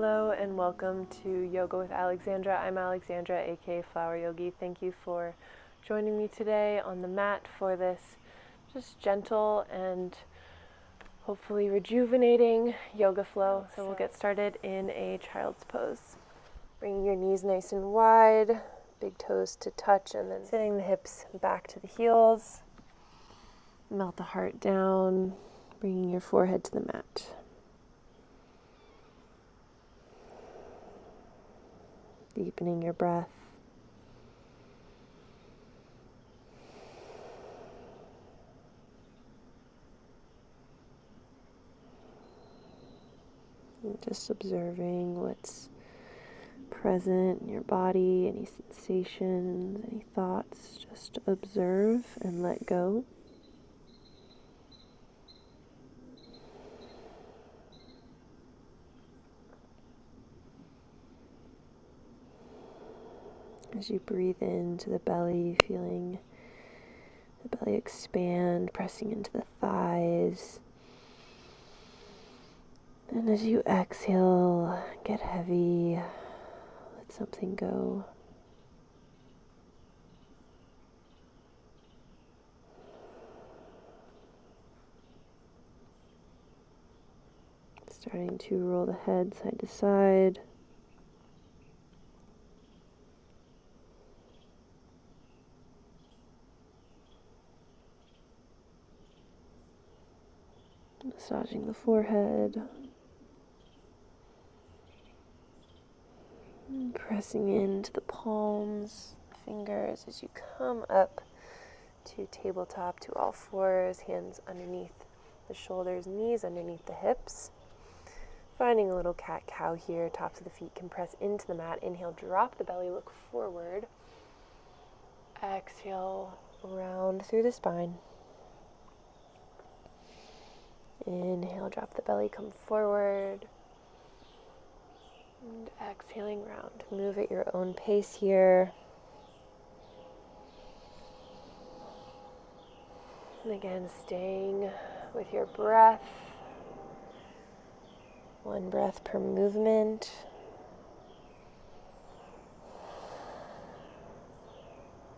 Hello and welcome to Yoga with Alexandra. I'm Alexandra, aka Flower Yogi. Thank you for joining me today on the mat for this just gentle and hopefully rejuvenating yoga flow. So we'll get started in a child's pose. Bringing your knees nice and wide, big toes to touch, and then sitting the hips back to the heels. Melt the heart down, bringing your forehead to the mat. Deepening your breath. And just observing what's present in your body, any sensations, any thoughts. Just observe and let go. As you breathe into the belly, feeling the belly expand, pressing into the thighs. And as you exhale, get heavy, let something go. Starting to roll the head side to side. Massaging the forehead. And pressing into the palms, fingers as you come up to tabletop, to all fours, hands underneath the shoulders, knees underneath the hips. Finding a little cat-cow here, tops of the feet can press into the mat. Inhale, drop the belly, look forward. Exhale, round through the spine. Inhale, drop the belly, come forward. And exhaling round. Move at your own pace here. And again, staying with your breath. One breath per movement.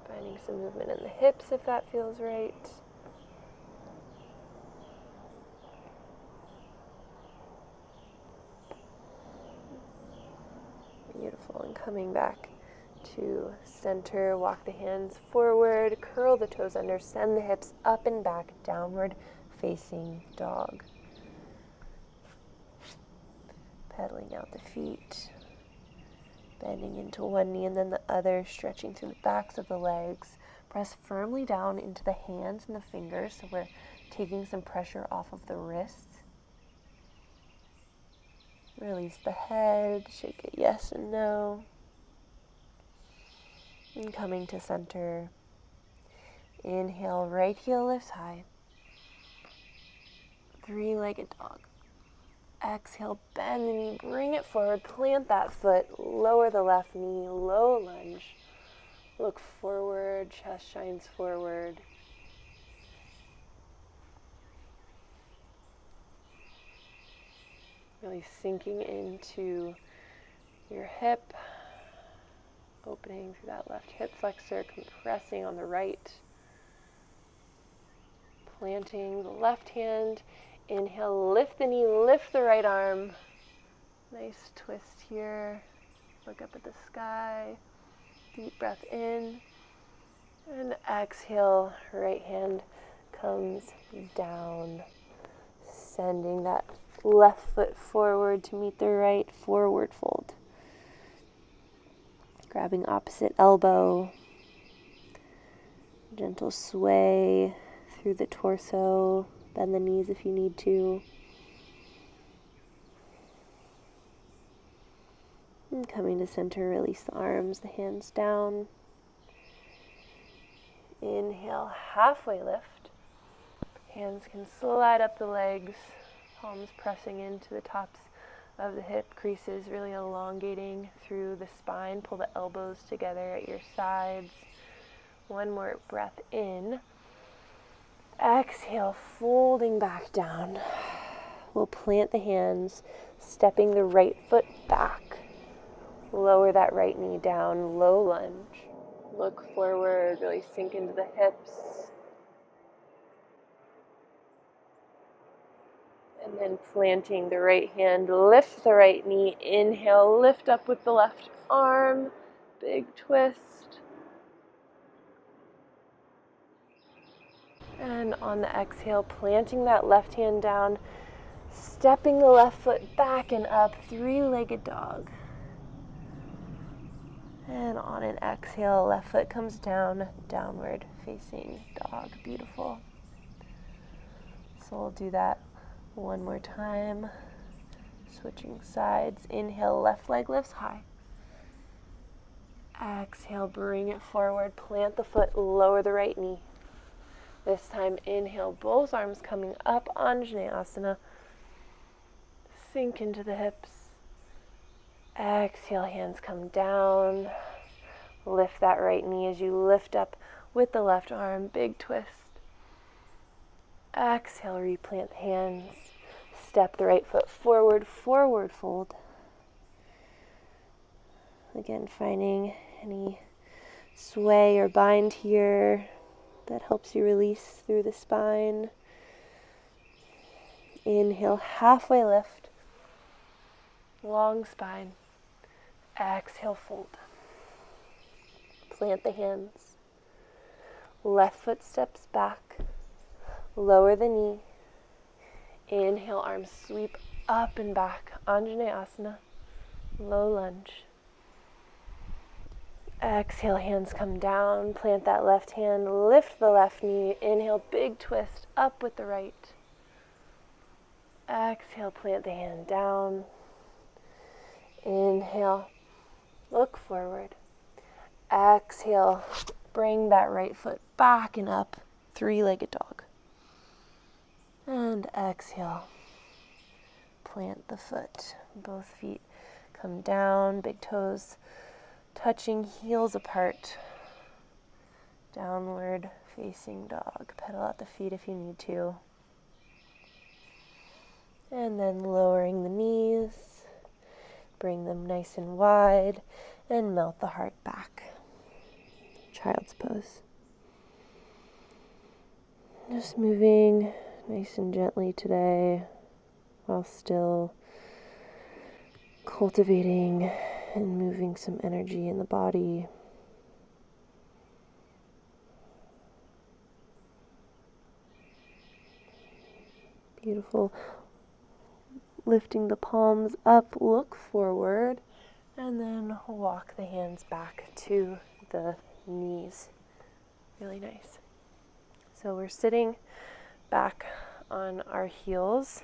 Finding some movement in the hips if that feels right. Beautiful. And coming back to center, walk the hands forward, curl the toes under, send the hips up and back, downward facing dog. Pedaling out the feet, bending into one knee and then the other, stretching through the backs of the legs. Press firmly down into the hands and the fingers, so we're taking some pressure off of the wrists. Release the head, shake it yes and no. And coming to center. Inhale, right heel lifts high. Three-legged dog. Exhale, bend the knee, bring it forward, plant that foot, lower the left knee, low lunge. Look forward, chest shines forward. Really sinking into your hip, opening through that left hip flexor, compressing on the right. Planting the left hand. Inhale, lift the knee, lift the right arm. Nice twist here. Look up at the sky. Deep breath in. And exhale, right hand comes down. Sending that left foot forward to meet the right, forward fold. Grabbing opposite elbow. Gentle sway through the torso. Bend the knees if you need to. And coming to center, release the arms, the hands down. Inhale, halfway lift. Hands can slide up the legs, palms pressing into the tops of the hip creases, really elongating through the spine. Pull the elbows together at your sides. One more breath in. Exhale, folding back down. We'll plant the hands, Stepping the right foot back. Lower that right knee down, low lunge. Look forward, really sink into the hips. And then planting the right hand, lift the right knee, inhale, lift up with the left arm, big twist. And on the exhale, planting that left hand down, stepping the left foot back and up, three-legged dog. And on an exhale, left foot comes down, downward facing dog. Beautiful. So we'll do that one more time. Switching sides. Inhale, left leg lifts high. Exhale, bring it forward. Plant the foot, lower the right knee. This time, inhale, both arms coming up, Anjaneyasana. Sink into the hips. Exhale, hands come down. Lift that right knee as you lift up with the left arm, big twist. Exhale, replant hands. Step the right foot forward, forward fold. Again, finding any sway or bind here that helps you release through the spine. Inhale, halfway lift. Long spine. Exhale, fold. Plant the hands. Left foot steps back. Lower the knee. Inhale, arms sweep up and back. Anjaneyasana. Low lunge. Exhale, hands come down. Plant that left hand. Lift the left knee. Inhale, big twist up with the right. Exhale, plant the hand down. Inhale, look forward. Exhale, bring that right foot back and up, three-legged dog. And exhale, plant the foot. Both feet come down, big toes touching, heels apart. Downward facing dog. Pedal out the feet if you need to. And then lowering the knees. Bring them nice and wide and melt the heart back. Child's pose. Just moving nice and gently today while still cultivating and moving some energy in the body. Beautiful. Lifting the palms up, look forward, and then walk the hands back to the knees. Really nice. So we're sitting back on our heels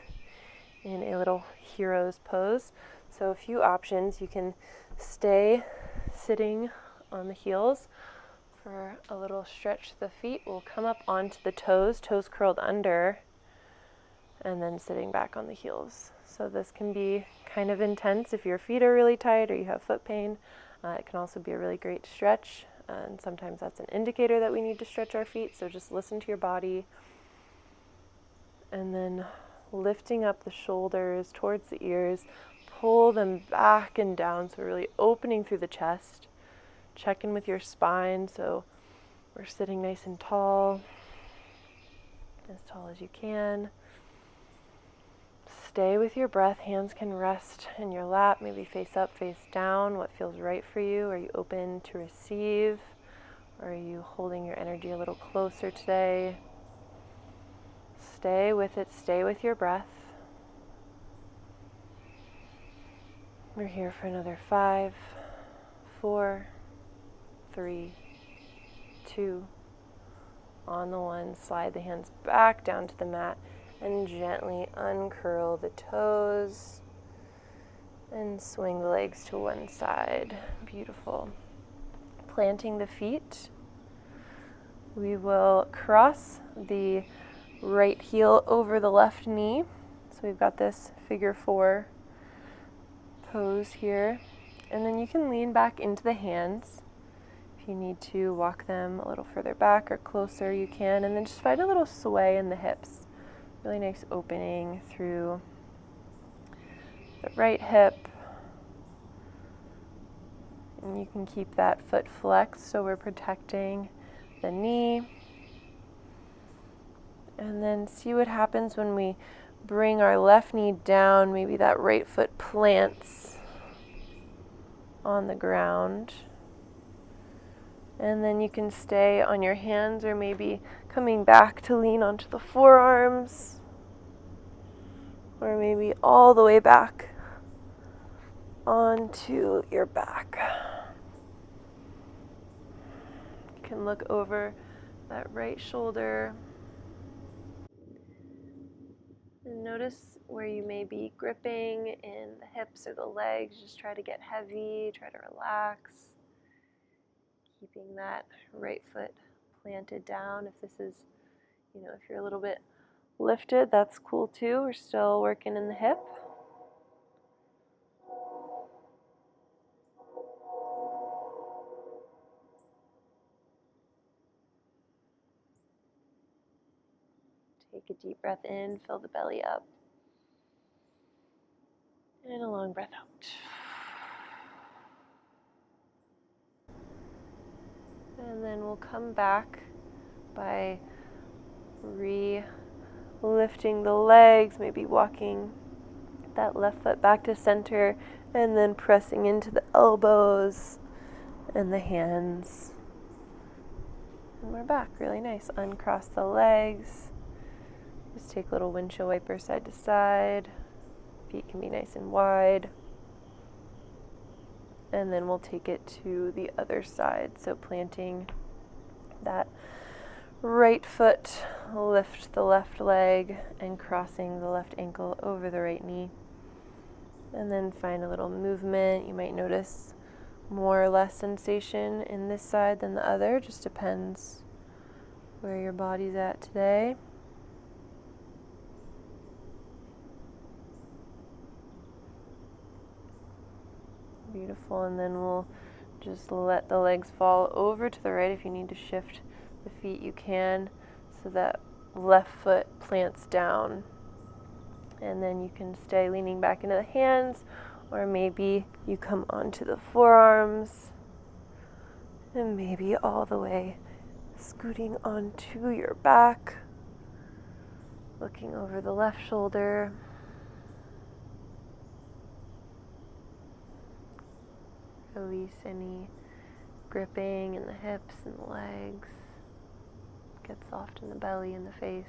in a little hero's pose. So a few options. You can stay sitting on the heels for a little stretch. The feet will come up onto the toes, toes curled under, and then sitting back on the heels. So this can be kind of intense if your feet are really tight or you have foot pain. It can also be a really great stretch, and sometimes that's an indicator that we need to stretch our feet, so just listen to your body. And then lifting up the shoulders towards the ears, pull them back and down, so we're really opening through the chest. Check in with your spine, so we're sitting nice and tall as you can. Stay with your breath. Hands can rest in your lap, maybe face up, face down, what feels right for you. Are you open to receive? Or are you holding your energy a little closer today? Stay with it, stay with your breath. We're here for another 5, 4, 3, 2. On the 1, slide the hands back down to the mat and gently uncurl the toes and swing the legs to one side. Beautiful. Planting the feet, we will cross the right heel over the left knee. So we've got this figure 4 pose here. And then you can lean back into the hands. If you need to walk them a little further back or closer, you can. And then just find a little sway in the hips. Really nice opening through the right hip. And you can keep that foot flexed so we're protecting the knee. And then see what happens when we bring our left knee down. Maybe that right foot plants on the ground. And then you can stay on your hands or maybe coming back to lean onto the forearms. Or maybe all the way back onto your back. You can look over that right shoulder. And notice where you may be gripping in the hips or the legs. Just try to get heavy, try to relax. Keeping that right foot planted down. If this is, if you're a little bit lifted, that's cool too. We're still working in the hip. Take a deep breath in, fill the belly up. And a long breath out. And then we'll come back by lifting the legs, maybe walking that left foot back to center, and then pressing into the elbows and the hands. And we're back, really nice. Uncross the legs. Just take a little windshield wiper side to side. Feet can be nice and wide. And then we'll take it to the other side. So planting that right foot, lift the left leg, and crossing the left ankle over the right knee. And then find a little movement. You might notice more or less sensation in this side than the other. Just depends where your body's at today. Beautiful. And then we'll just let the legs fall over to the right. If you need to shift the feet, you can, so that left foot plants down. And then you can stay leaning back into the hands, or maybe you come onto the forearms, and maybe all the way scooting onto your back, looking over the left shoulder. Release any gripping in the hips and the legs. Get soft in the belly and the face.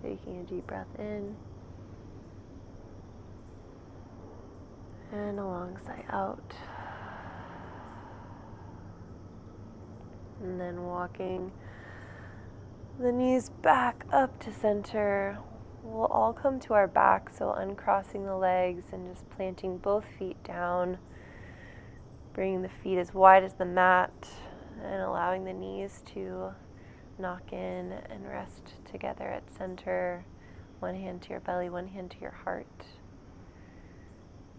Taking a deep breath in and a long sigh out. And then walking the knees back up to center. We'll all come to our back, so uncrossing the legs and just planting both feet down. Bringing the feet as wide as the mat and allowing the knees to knock in and rest together at center. One hand to your belly, one hand to your heart.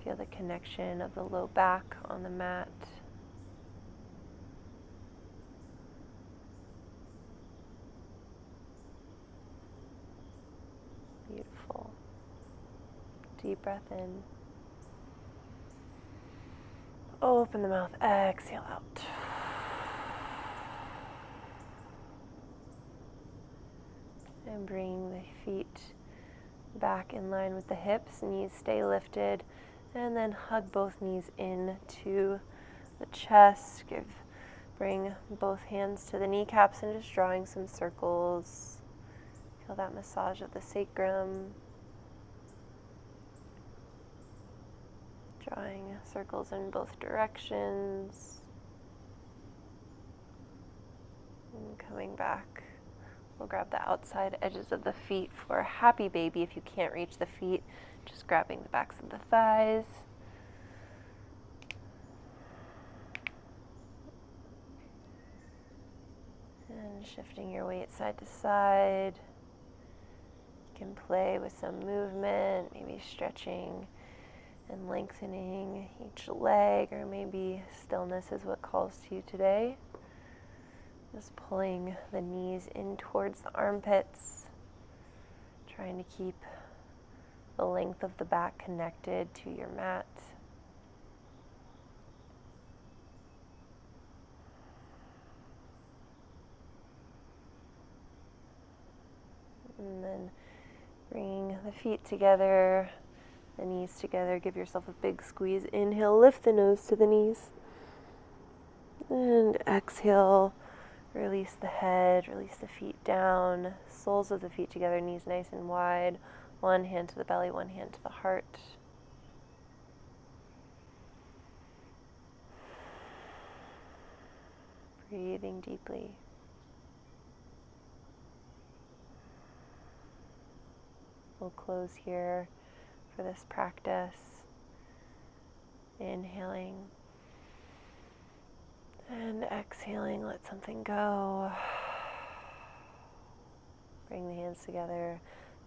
Feel the connection of the low back on the mat. Beautiful. Deep breath in. Open the mouth, exhale out. And bring the feet back in line with the hips, knees stay lifted, and then hug both knees into the chest. Bring both hands to the kneecaps and just drawing some circles. Feel that massage of the sacrum. Drawing circles in both directions. And coming back. We'll grab the outside edges of the feet for a happy baby. If you can't reach the feet, just grabbing the backs of the thighs. And shifting your weight side to side. You can play with some movement, maybe stretching And lengthening each leg, or maybe stillness is what calls to you today. Just pulling the knees in towards the armpits, trying to keep the length of the back connected to your mat. And then bring the feet together, the knees together. Give yourself a big squeeze. Inhale, lift the nose to the knees. And exhale, release the head, release the feet down. Soles of the feet together, knees nice and wide. One hand to the belly, one hand to the heart. Breathing deeply. We'll close here for this practice. Inhaling and exhaling, let something go. Bring the hands together,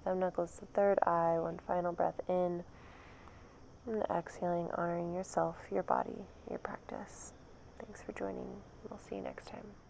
thumb knuckles to third eye, one final breath in. And exhaling, honoring yourself, your body, your practice. Thanks for joining. We'll see you next time.